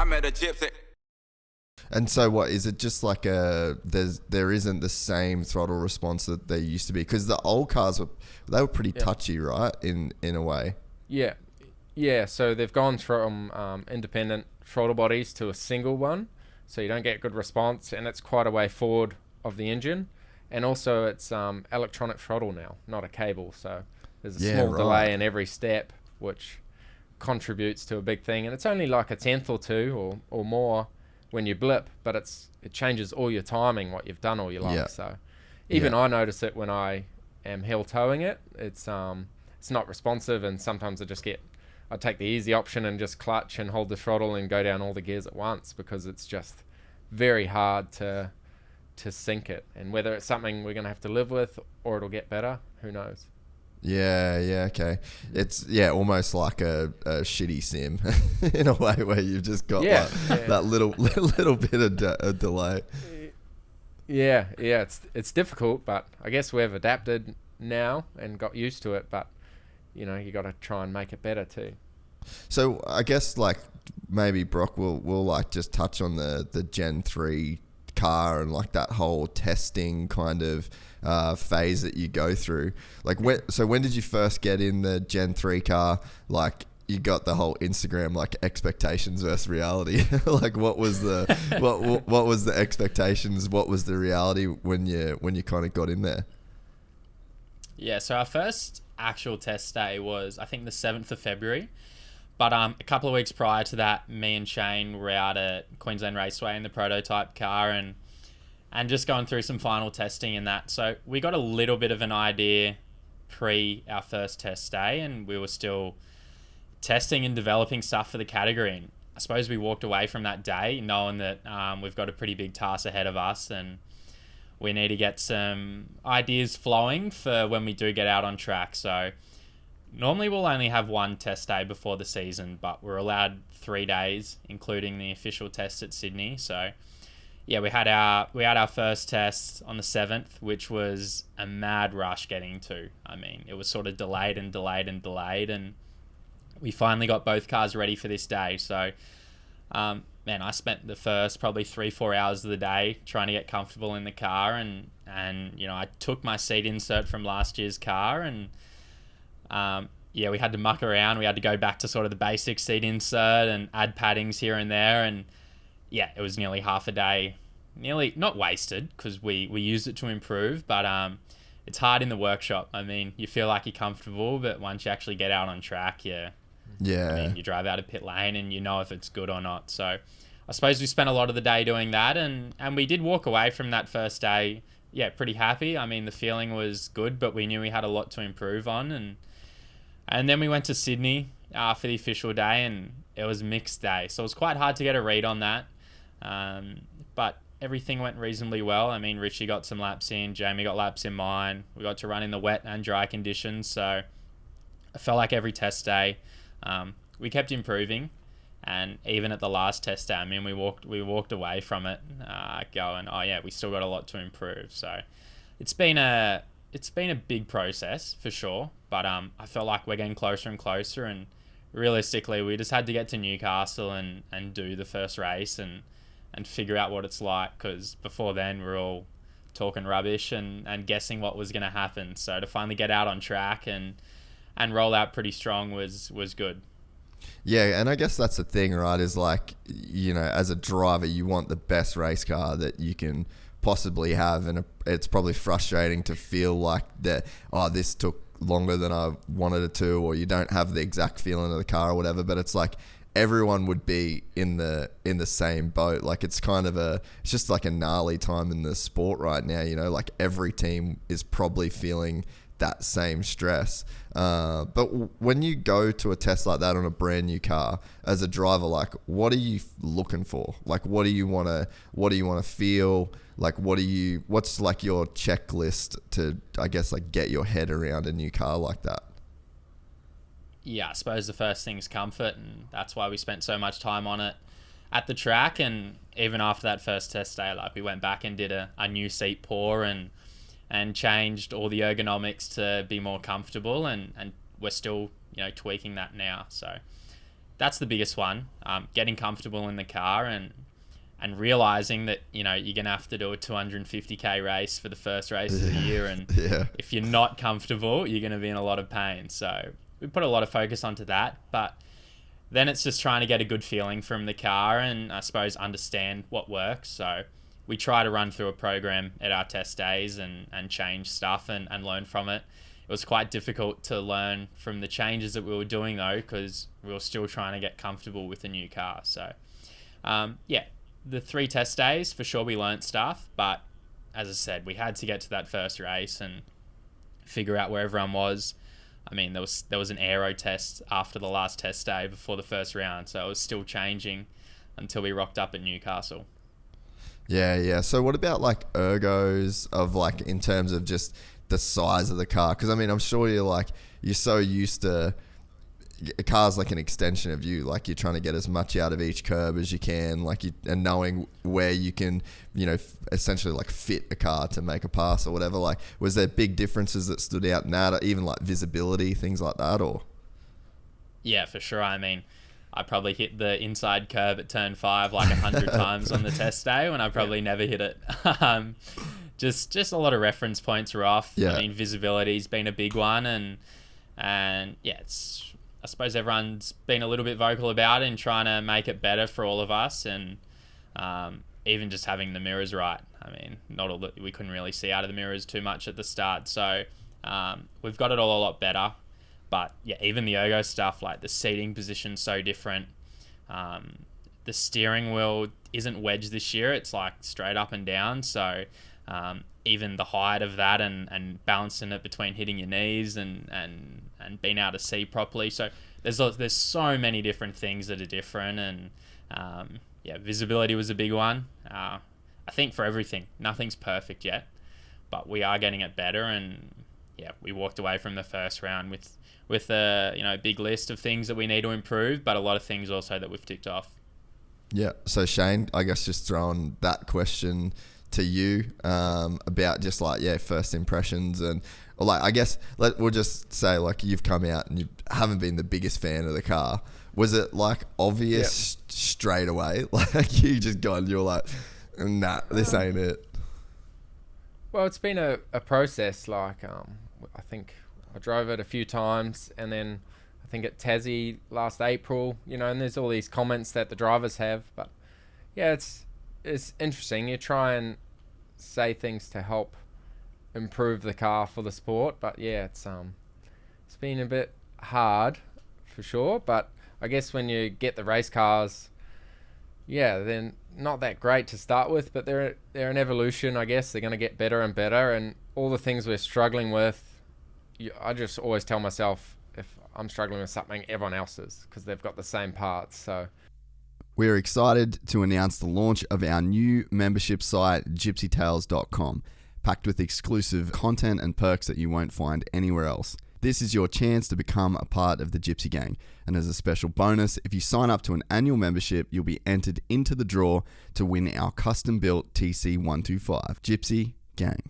met a gypsy. And so what is it? Just like there isn't the same throttle response that there used to be, because the old cars were pretty touchy, right? In a way. Yeah, yeah. So they've gone from independent throttle bodies to a single one, so you don't get good response, and it's quite a way forward of the engine, and also it's electronic throttle now, not a cable. So there's a small delay in every step, which contributes to a big thing, and it's only like a tenth or two or more when you blip, but it changes all your timing, what you've done all your life. So even I notice it when I am heel towing it. It's not responsive, and sometimes I take the easy option and just clutch and hold the throttle and go down all the gears at once, because it's just very hard to sync it. And whether it's something we're going to have to live with or it'll get better, who knows? Yeah, okay. It's almost like a shitty sim in a way, where you've just got that little bit of delay. Yeah, it's difficult, but I guess we've adapted now and got used to it. But you got to try and make it better too. So I guess like maybe Brock will like just touch on the Gen 3 car and like that whole testing kind of phase that you go through. Like when did you first get in the Gen 3 car? Like you got the whole Instagram like expectations versus reality. Like what was the what was the expectations? What was the reality when you kind of got in there? Yeah, so our first actual test day was I think the 7th of February. But a couple of weeks prior to that, me and Shane were out at Queensland Raceway in the prototype car and just going through some final testing and that. So we got a little bit of an idea pre our first test day, and we were still testing and developing stuff for the category. And I suppose we walked away from that day knowing that we've got a pretty big task ahead of us, and we need to get some ideas flowing for when we do get out on track. So normally we'll only have one test day before the season, but we're allowed 3 days, including the official test at Sydney. So yeah, we had our first test on the 7th, which was a mad rush getting to. I mean, it was sort of delayed, and we finally got both cars ready for this day. So man, I spent the first probably 3-4 hours of the day trying to get comfortable in the car, and I took my seat insert from last year's car, and we had to muck around. We had to go back to sort of the basic seat insert and add paddings here and there. And yeah, it was nearly half a day, nearly not wasted, because we used it to improve, but it's hard in the workshop. I mean, you feel like you're comfortable, but once you actually get out on track, I mean, you drive out of pit lane and you know if it's good or not. So I suppose we spent a lot of the day doing that, and we did walk away from that first day, pretty happy. I mean, the feeling was good, but we knew we had a lot to improve on. And then we went to Sydney for the official day, and it was a mixed day. So it was quite hard to get a read on that. But everything went reasonably well. I mean, Richie got some laps in, Jamie got laps in mine. We got to run in the wet and dry conditions. So I felt like every test day, we kept improving. And even at the last test day, I mean, we walked away from it going, oh yeah, we still got a lot to improve. So it's been a big process for sure, but I felt like we're getting closer and closer, and realistically we just had to get to Newcastle and do the first race and figure out what it's like, because before then we're all talking rubbish and guessing what was going to happen. So to finally get out on track and roll out pretty strong was good. Yeah, and I guess that's the thing, right, is like, as a driver, you want the best race car that you can possibly have, and it's probably frustrating to feel like that, this took longer than I wanted it to, or you don't have the exact feeling of the car or whatever, but it's like everyone would be in the same boat. Like it's just like a gnarly time in the sport right now, like every team is probably feeling that same stress. But when you go to a test like that on a brand new car as a driver, like what are you looking for? Like what do you want to feel? Like what's like your checklist to, I guess, like get your head around a new car like that? Yeah, I suppose the first thing is comfort, and that's why we spent so much time on it at the track. And even after that first test day, like we went back and did a new seat pour and changed all the ergonomics to be more comfortable, and we're still tweaking that now. So that's the biggest one. Getting comfortable in the car and realizing that, you know, you're going to have to do a 250k race for the first race of the year. And if you're not comfortable, you're going to be in a lot of pain. So we put a lot of focus onto that. But then it's just trying to get a good feeling from the car and I suppose understand what works. So we try to run through a program at our test days and change stuff and learn from it. It was quite difficult to learn from the changes that we were doing though, because we were still trying to get comfortable with the new car. So the 3 test days, for sure we learnt stuff, but as I said, we had to get to that first race and figure out where everyone was. I mean, there was an aero test after the last test day before the first round, so it was still changing until we rocked up at Newcastle. Yeah. So what about like ergos of like in terms of just the size of the car? Because I mean, I'm sure you're so used to a car's like an extension of you. Like you're trying to get as much out of each curb as you can, and knowing where you can, you know, essentially like fit a car to make a pass or whatever. Like, was there big differences that stood out in that, or even like visibility, things like that, or? Yeah, for sure. I mean, I probably hit the inside curb at turn 5 like 100 times on the test day when I probably never hit it. Just a lot of reference points were off. Yeah. I mean, visibility's been a big one, and yeah, I suppose everyone's been a little bit vocal about it and trying to make it better for all of us, and even just having the mirrors right. I mean, not all that we couldn't really see out of the mirrors too much at the start, so we've got it all a lot better. But yeah, even the ergo stuff, like the seating position's so different. The steering wheel isn't wedged this year; it's like straight up and down. So even the height of that and balancing it between hitting your knees and being able to see properly. So there's so many different things that are different, and visibility was a big one. I think for everything, nothing's perfect yet, but we are getting it better. And yeah, we walked away from the first round with a big list of things that we need to improve, but a lot of things also that we've ticked off. Yeah. So Shane, I guess just throwing that question to you about just like first impressions, and like I guess we'll just say like you've come out and you haven't been the biggest fan of the car. Was it like obvious straight away? Like you just gone, you're like, nah, this ain't it. Well, it's been a process. Like I think I drove it a few times, and then I think at Tassie last April, and there's all these comments that the drivers have, but yeah, it's interesting. You try and say things to help improve the car for the sport, but yeah, it's been a bit hard for sure. But I guess when you get the race cars, they're not that great to start with, but they're an evolution. I guess they're going to get better and better, and all the things we're struggling with, I just always tell myself if I'm struggling with something, everyone else is, because they've got the same parts. So we're excited to announce the launch of our new membership site, gypsytales.com, packed with exclusive content and perks that you won't find anywhere else. This is your chance to become a part of the Gypsy Gang. And as a special bonus, if you sign up to an annual membership, you'll be entered into the draw to win our custom-built TC125. Gypsy Gang.